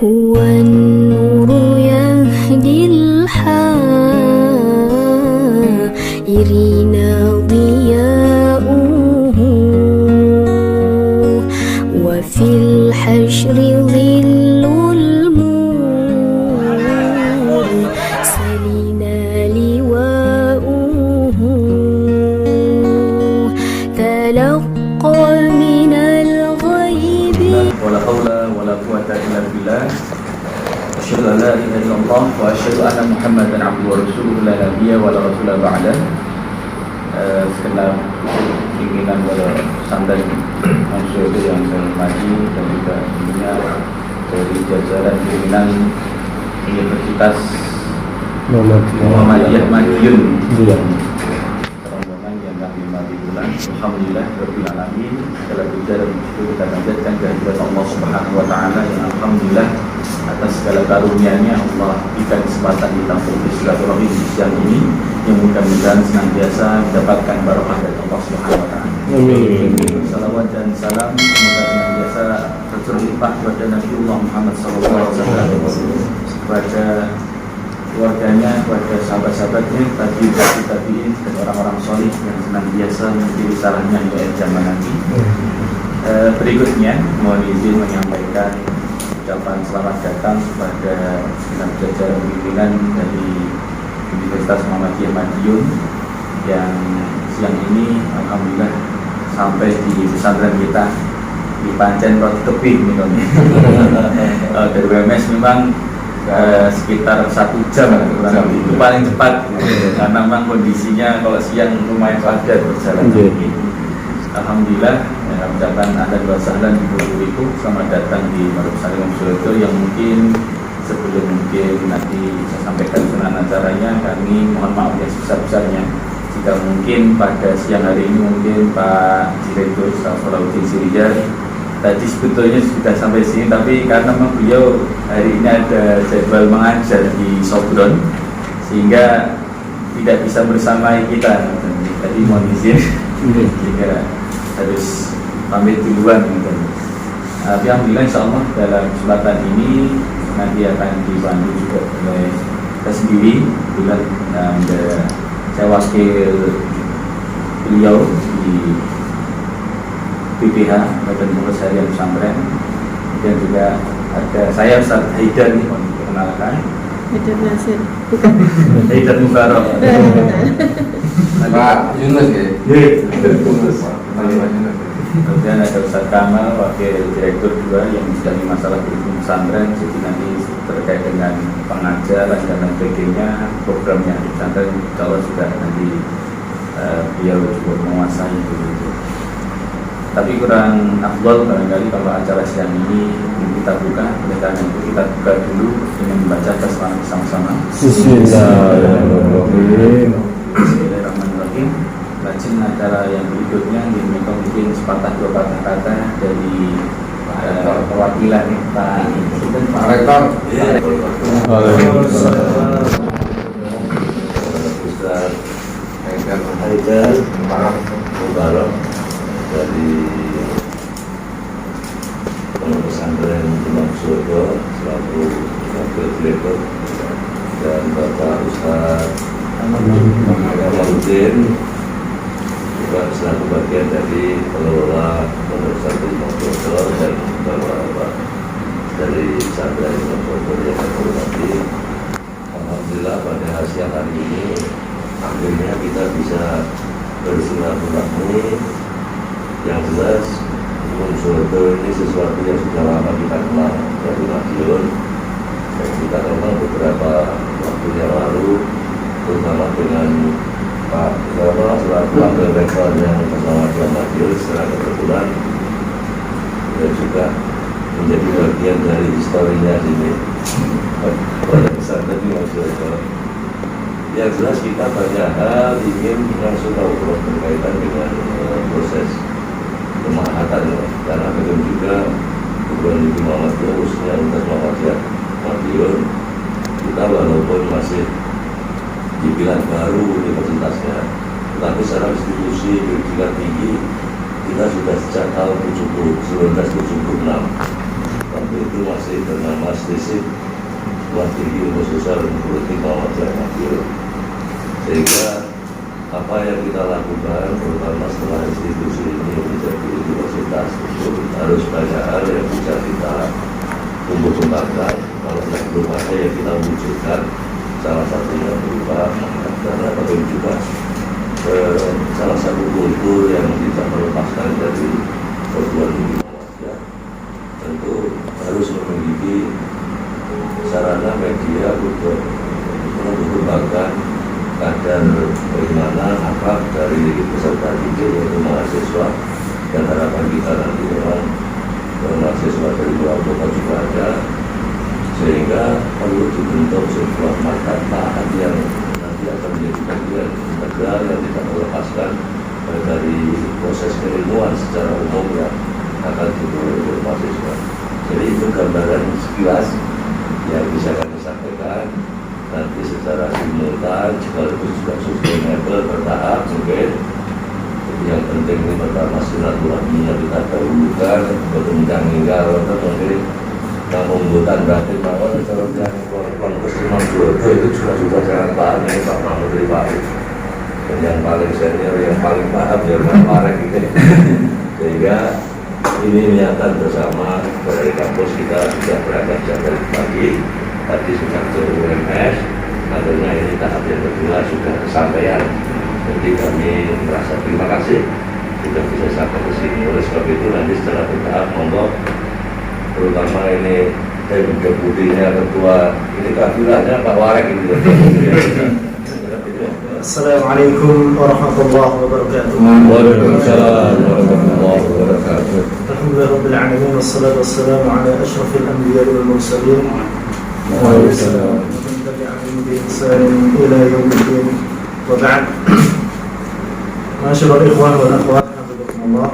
هو النور يهدي الحائرين ضياؤه وفي الحشر ظل المرسلين لواؤه تلقى من الغيب ولا حول ولا قوة إلا بالله أشهد أن لا إله إلا الله وأشهد أن محمدا عبده ورسوله لا نبي ولا رسول بعده. Segenap keinginan para santri manusia yang saya hormati dan juga tentunya dari jajaran pimpinan Universitas Muhammadiyah Madiun rombongan yang kami mati bulan. Alhamdulillah rabbil alamin, segala puja dan syukur kita panjatkan kehadirat Allah Subhanahu wa taala yang alhamdulillah atas segala karunia-Nya Allah berikan kesempatan kita untuk bersilaturahmi di siang ini yang mudah-mudahan senantiasa mendapatkan barokah dari Allah Subhanahu wa taala. Amin. Salawat dan salam semoga senantiasa tercurah kepada Nabiullah Muhammad sallallahu alaihi wasallam, kepada keluarganya, kepada sahabat-sahabatnya, tabi'in dan orang-orang solih yang senantiasa mengikuti salahnya di akhir zaman nanti. Berikutnya mohon izin menyampaikan ucapan selamat datang kepada segenap jajaran pimpinan dari Universitas Muhammadiyah Madiun yang siang ini alhamdulillah sampai di pesantren kita di Pancen Rot Kebing dari WMS memang sekitar 1 jam kurang lebih, itu paling cepat karena memang kondisinya kalau siang lumayan padat berjalan. Alhamdulillah, ucapan Anda dua sahlan di Buluwiku, selamat datang di Maruf Salim Suryo yang mungkin sebelum nanti saya sampaikan sunan acaranya, kami mohon maaf yang sebesar-besarnya jika mungkin pada siang hari ini mungkin Pak Direktur Salahuddin Sirijar tadi sebetulnya sudah sampai sini, tapi karena memang beliau hari ini ada jadwal mengajar di Sobron sehingga tidak bisa bersamai kita. Tadi mohon izin jika harus pamit duluan gitu. Alhamdulillah insyaallah dalam kesempatan ini nanti akan dibantu juga oleh kita sendiri bulan saya wakil beliau di BPH Badan Pengurus Harian Pesantren, dan juga ada saya Ustaz Haidar nih, mohon diperkenalkan. Haidar Nasir, bukan Haidar Mubarok. Pak Yunus ya? Haidar Yunus. Kemudian ada Ustaz Kamal, Wakil Direktur 2 yang sedang masalah kurikulum pesantren, jadi nanti terkait dengan pengajaran dan sebagainya, programnya di pesantren, kalau sudah nanti beliau cukup menguasai itu. Tapi kurang afdol barangkali kalau acara siang ini kita buka, oleh karena itu kita buka dulu dengan membaca basmalah bersama-sama. Bismillahirrahmanirrahim. Lajeng acara yang berikutnya ini mungkin sepatah dua patah kata dari perwakilan Pak Rektor. Ustaz Haidar Mubarok dari Pondok Pesantren Imam Suryo selaku wakil direktur, dan Bapak Ustaz Salahuddin juga selaku bagian dari pengelola Pondok Pesantren Imam Suryo, dan Bapak dari pesantren Imam Suryo yang saya hormati. Alhamdulillah pada siang hari ini akhirnya kita bisa bersilaturahmi. Yang jelas Imam Suryo ini sesuatu yang sudah lama kita kenal dari Madiun, dan kita kenal beberapa waktu yang lalu, terutama dengan Pak Gama selaku wakil rektor yang bersama dengan Madiun secara kebetulan, dan juga menjadi bagian dari historinya sini pada pesantren Imam Suryo. Yang jelas kita banyak hal ingin langsung tahu berkaitan dengan proses pemahatan, karena begitu juga hubungan di Muhammadiyah khususnya Universitas Muhammadiyah Madiun, kita walaupun masih dibilang baru universitasnya, tetapi secara institusi pendidikan tinggi kita sudah sejak tahun 1976 waktu itu masih bernama STISIP, Sekolah Tinggi Ilmu Sosial dan Politik Muhammad Zainal. Sehingga apa yang kita lakukan, terutama setelah institusi ini menjadi universitas, itu harus banyak hal yang bisa kita tumbuh kembangkan. Kalau belum ada yang kita wujudkan, salah satunya berupa dan atau juga salah satu kultur yang tidak melepaskan dari perguruan tinggi Muhammadiyah tentu harus memiliki sarana media untuk mengembangkan kadar bagaimana akhlak dari peserta didik yaitu mahasiswa, dan harapan kita nanti memang mahasiswa dari luar kota juga ada, sehingga perlu dibentuk sebuah markas taat yang nanti akan menjadi bagian integral yang tidak melepaskan dari proses keilmuan secara umum yang akan dimulai oleh mahasiswa. Jadi itu gambaran sekilas yang bisa kami sampaikan. Nanti secara simultan sekaligus juga sustainable bertahap mungkin. Yang penting ini pertama silaturahminya kita dahulukan bertenggang hingga mungkin namun bukan berarti bahwa kalau yang kontes Imam Jodoh itu juga jangan paham ini Pak Menteri Pak, dan yang paling senior yang paling paham ya Pak Marek ini. Sehingga ini niatan bersama dari kampus kita sudah berangkat jam dari pagi. Tadi sudah ke UMS, akhirnya ini tahap yang kedua sudah kesampaian. Jadi kami merasa terima kasih sudah bisa sampai ke sini. Oleh sebab itu nanti setelah bertahap monggo, terutama ini deputinya ketua ini kafilahnya Pak Warek ini. Assalamualaikum warahmatullahi wabarakatuh. Waalaikumsalam warahmatullahi wabarakatuh. Alhamdulillahirabbil alamin wassalatu wassalamu ala asyrafil anbiya'i wal mursalin. Waalaikumsalam. Ila yaumiddin. Wa ba'd. Masyaallah ikhwan wal akhwat, hafizakumullah.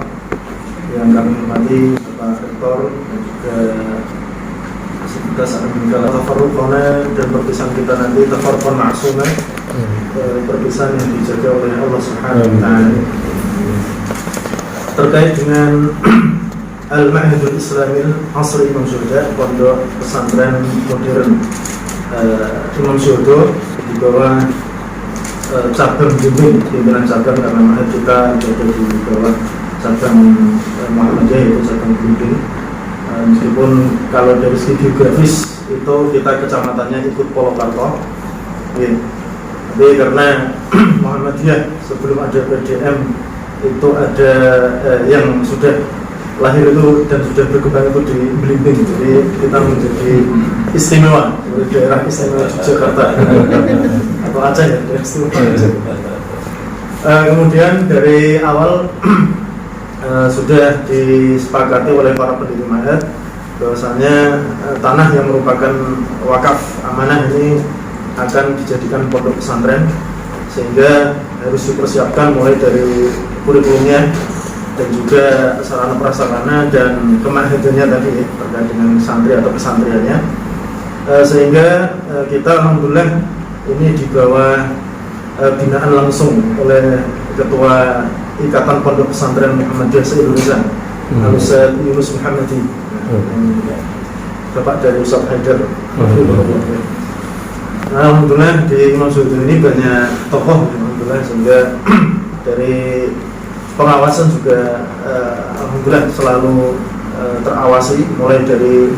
Yang kami hormati Bapak Rektor dan juga kita saat meninggal tafarruqana dan perpisahan kita nanti tafarruqan ma'sumah, perpisahan yang dijaga oleh Allah Subhanahu wa taala. Terkait dengan Al-Ma'hadul Islamil Asri Imam Syuhada, pondok pesantren modern Imam Syuhada di bawah cabang bimbing, pimpinan cabang, karena ma'had kita berada di bawah cabang Muhammadiyah yaitu cabang bimbing. Meskipun kalau dari segi geografis itu kita kecamatannya ikut Polokarto, ya. Tapi karena Muhammadiyah sebelum ada PDM itu ada yang sudah lahir itu dan sudah berkembang itu di Belimbing, jadi kita menjadi istimewa dari daerah istimewa Jakarta atau Aceh ya, daerah istimewa Aceh. Kemudian dari awal sudah disepakati oleh para pendiri ma'had bahwasanya tanah yang merupakan wakaf amanah ini akan dijadikan pondok pesantren, sehingga harus dipersiapkan mulai dari kurikulumnya dan juga sarana prasarana dan kemahirannya tadi ya, terkait dengan santri atau pesantriannya, sehingga kita alhamdulillah ini di bawah binaan langsung oleh Ketua Ikatan Pondok Pesantren Muhammadiyah se-Indonesia, Ustaz Yunus Muhammadi, Bapak dari Ustaz Haidar. Alhamdulillah di Imam Syuhada ini banyak tokoh, alhamdulillah, sehingga dari pengawasan juga alhamdulillah selalu terawasi, mulai dari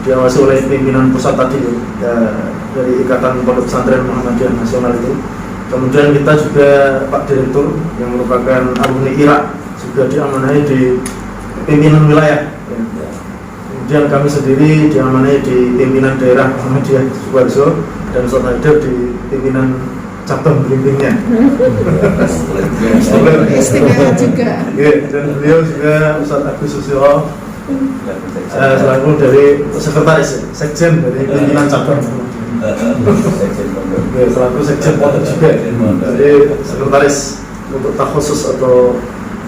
diawasi oleh pimpinan pusat tadi ya, dari Ikatan Pondok Pesantren Muhammadiyah Nasional itu. Kemudian kita juga Pak Direktur yang merupakan alumni Irak juga diamanahi di pimpinan wilayah ya. Kemudian kami sendiri diamanahi di pimpinan daerah Muhammadiyah Sukoharjo, dan Ustaz Haidar di pimpinan cabang Belimbingnya. Istimewa juga. Ya, dan beliau juga Ustaz Agus Susilo selaku dari sekretaris sekjen dari pimpinan cabang. Selaku sekjen pondok juga, jadi sekretaris untuk takhusus atau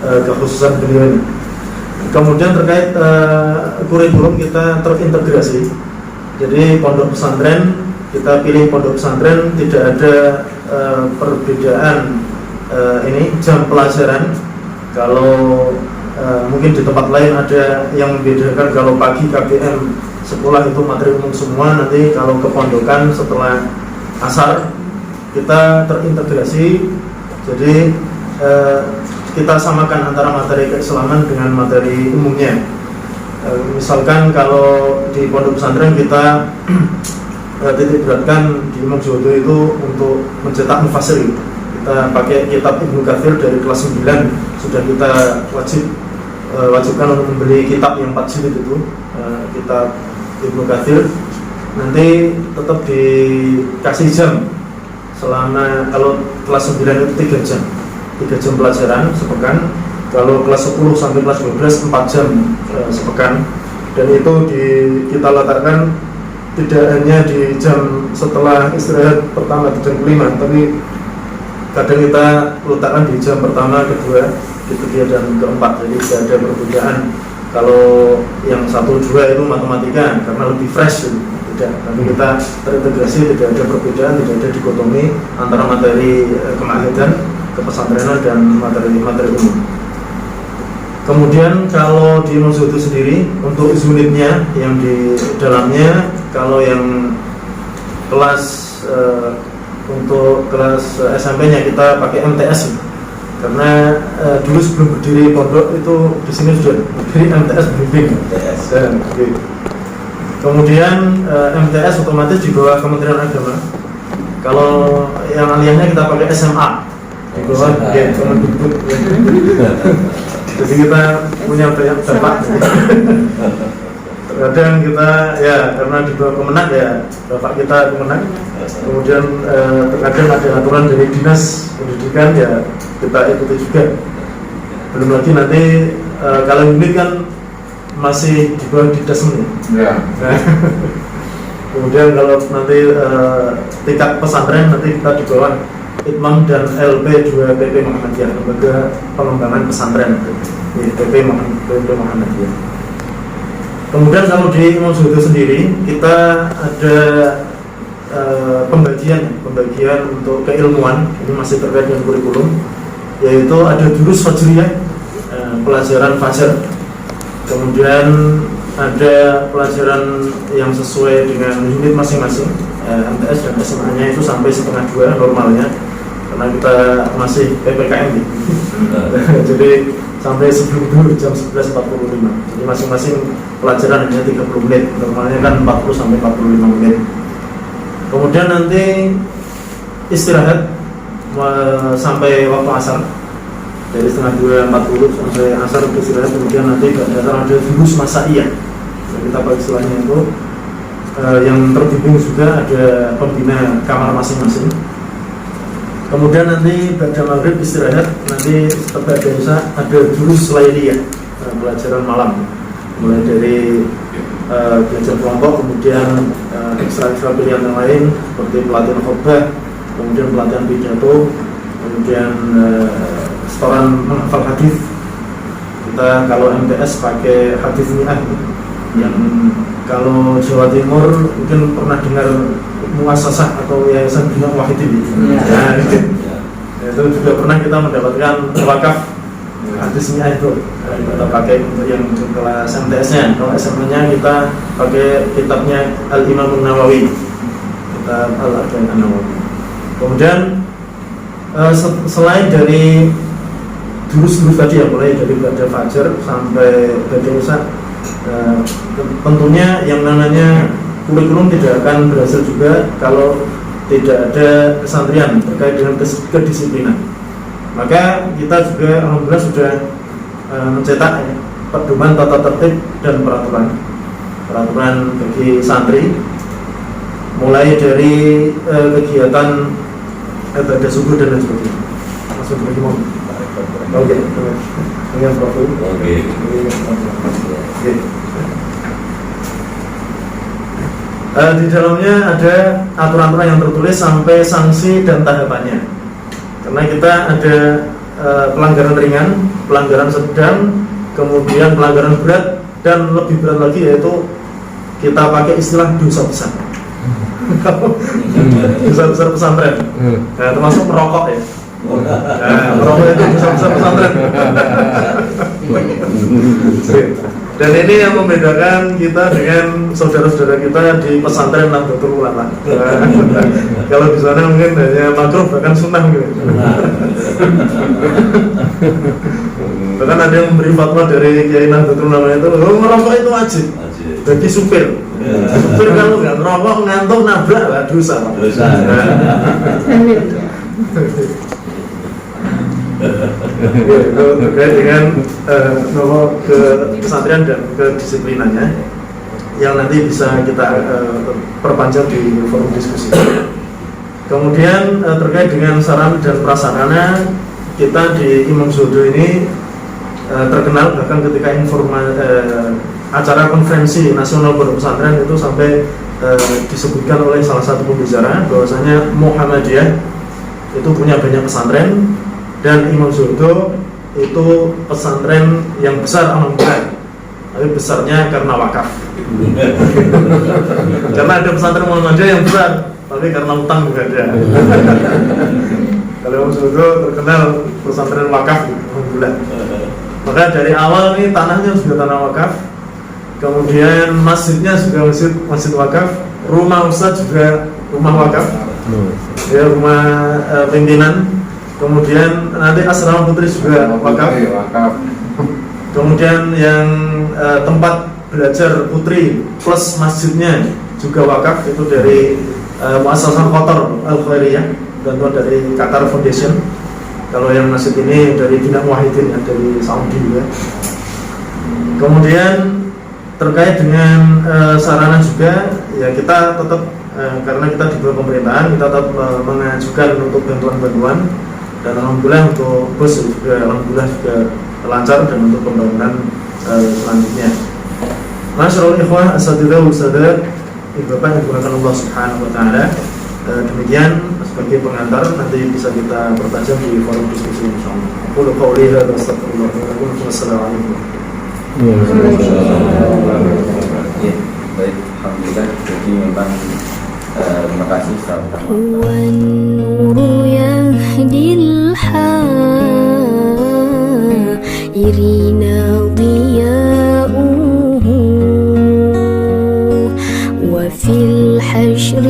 kekhususan beliau ini. Kemudian terkait kurikulum kita terintegrasi, jadi pondok pesantren kita pilih pondok pesantren tidak ada perbedaan ini jam pelajaran. Kalau mungkin di tempat lain ada yang membedakan, kalau pagi KBM sekolah itu materi umum semua. Nanti kalau kepondokan setelah asar kita terintegrasi, jadi kita samakan antara materi keislaman dengan materi umumnya. Misalkan kalau di pondok pesantren kita titik beratkan di Imam Zuhdo itu untuk mencetak mufassir. Kita pakai kitab Ibnu Katsir dari kelas 9, sudah kita wajibkan untuk membeli kitab yang 4 jilid itu, kitab Ibnu Katsir. Nanti tetap dikasih jam selama, kalau kelas 9 itu 3 jam 3 jam pelajaran sepekan. Kalau kelas 10 sampai kelas 12 4 jam sepekan. Dan itu kita letakkan tidak hanya di jam setelah istirahat pertama di jam 5, tapi kadang kita letakkan di jam pertama, kedua, ketiga dan keempat. Jadi tidak ada perbedaan. Kalau yang 1-2 itu matematika karena lebih fresh gitu. Tidak, tapi kita terintegrasi, tidak ada perbedaan, tidak ada dikotomi antara materi kemahidan, kepesantrenan dan materi umum. Kemudian kalau di Imam Zuhdo sendiri untuk unitnya yang di dalamnya, kalau yang kelas untuk kelas SMP-nya kita pakai MTS, karena dulu sebelum berdiri pondok itu di sini sudah berdiri MTS bimbing. Kemudian MTS otomatis di bawah Kementerian Agama. Kalau yang aliyahnya kita pakai SMA di bawah Kemendikbud. Jadi kita punya banyak dampak. Kadang kita ya karena di bawah Kemenag ya bapak kita Kemenag. Kemudian terkadang ada aturan dari dinas pendidikan ya kita ikuti juga. Belum lagi nanti kalau unit kan masih di bawah Didasmen ya. Kemudian kalau nanti tingkat pesantren nanti kita di bawah Itmam dan LP2 PP Muhammadiyah, Lembaga Pengembangan Pesantren PP Muhammadiyah. Kemudian kalau di Imam Zuhdo sendiri kita ada pembagian untuk keilmuan, ini masih terkait dengan kurikulum, yaitu ada durus fajriyah, pelajaran fajar. Kemudian ada pelajaran yang sesuai dengan unit masing-masing. MTS dan SMA-nya itu sampai 1,5 normalnya, karena kita masih PPKM gitu. Jadi sampai sebelum dulu jam 11.45. Jadi masing-masing pelajaran hanya 30 menit, normalnya kan 40 sampai 45 menit. Kemudian nanti istirahat sampai waktu asar, dari setengah 2.40 sampai asar untuk istirahat. Kemudian nanti ada durus masaiyah, kita pakai istilahnya itu. Yang terbimbing juga ada pembina kamar masing-masing. Kemudian nanti pada maghrib istirahat, nanti setelah biasa ada durus lailiyah, pelajaran malam, mulai dari belajar kelompok, kemudian ekstra pilihan yang lain seperti pelatihan khotbah, kemudian pelatihan pidato, kemudian setoran menghafal hadis. Kita kalau MTS pakai hadis mi'ah, yang kalau Jawa Timur mungkin pernah dengar muasasah atau yayasan bina wahidin. Ya, itu juga pernah kita mendapatkan wakaf hadisnya itu. Kita pakai untuk yang kelas MTS-nya. Kalau SMA-nya kita pakai kitabnya Al-Imam Nawawi, kitab Al-Arba'in An-Nawawi. Kemudian selain dari durus-durus tadi ya, mulai dari ba'da fajar sampai ba'da isya, tentunya yang namanya kurikulum tidak akan berhasil juga kalau tidak ada kesantrian terkait dengan kedisiplinan. Maka kita juga alhamdulillah sudah mencetak pedoman tata tertib dan peraturan bagi santri, mulai dari kegiatan ibadah subuh dan lain sebagainya. Langsung bagi mau. Oke, dengan profil. Oke. Di dalamnya ada aturan-aturan yang tertulis sampai sanksi dan tahapannya. Karena kita ada pelanggaran ringan, pelanggaran sedang, kemudian pelanggaran berat, dan lebih berat lagi yaitu kita pakai istilah dosa besar. Dosa besar pesantren, termasuk merokok ya. Merokok itu dosa besar pesantren. Dan ini yang membedakan kita dengan saudara-saudara kita di pesantren Nahdlatul Ulama. Kalau di sana mungkin hanya makruh bahkan sunnah gitu. Bahkan ada yang memberi fatwa dari Kiai Nahdlatul Ulama itu, merokok itu wajib bagi supir. Supir kalau nggak merokok ngantuk nabrak lah dosa. Itu terkait dengan ke pesantren dan kedisiplinannya yang nanti bisa kita perpanjang di forum diskusi. Kemudian terkait dengan sarana dan prasarana, kita di Imam Zuhdo ini terkenal bahkan ketika acara konferensi nasional pondok pesantren itu sampai disebutkan oleh salah satu pembicara bahwasanya Muhammadiyah itu punya banyak pesantren dan Imam Zuhdo itu pesantren yang besar alhamdulillah, tapi besarnya karena wakaf. Karena ada pesantren Muhammadiyah yang besar, tapi karena utang juga ada. Kalau Imam Zuhdo terkenal pesantren wakaf, alhamdulillah. Maka dari awal nih tanahnya sudah tanah wakaf, kemudian masjidnya juga masjid wakaf, rumah ustadz juga rumah wakaf, ya rumah pimpinan. Kemudian nanti asrama putri juga wakaf. Kemudian yang tempat belajar putri plus masjidnya juga wakaf, itu dari Muassasah Qatar Al-Khairiyah, bantuan dari Qatar Foundation. Kalau yang masjid ini dari Bina Muwahhidin, dari Saudi juga. Kemudian terkait dengan sarana juga, ya kita tetap karena kita di bawah pemerintahan, kita tetap mengajukan untuk bantuan-bantuan. Dan alhamdulillah untuk bus juga alhamdulillah juga lancar, dan untuk pembangunan selanjutnya. Masyaallah ikhwah asatidzah ustadzah, Bapak yang dimuliakan Allah Subhanahu wa taala, demikian sebagai pengantar, nanti bisa kita pertajam di forum diskusi insyaallah. Qul qouli hadza astaghfirullah wa lakum. Wassalamualaikum. Ya, baik, alhamdulillah. Jadi memang terima kasih sama-sama. إرنا ضياؤه وفي الحشر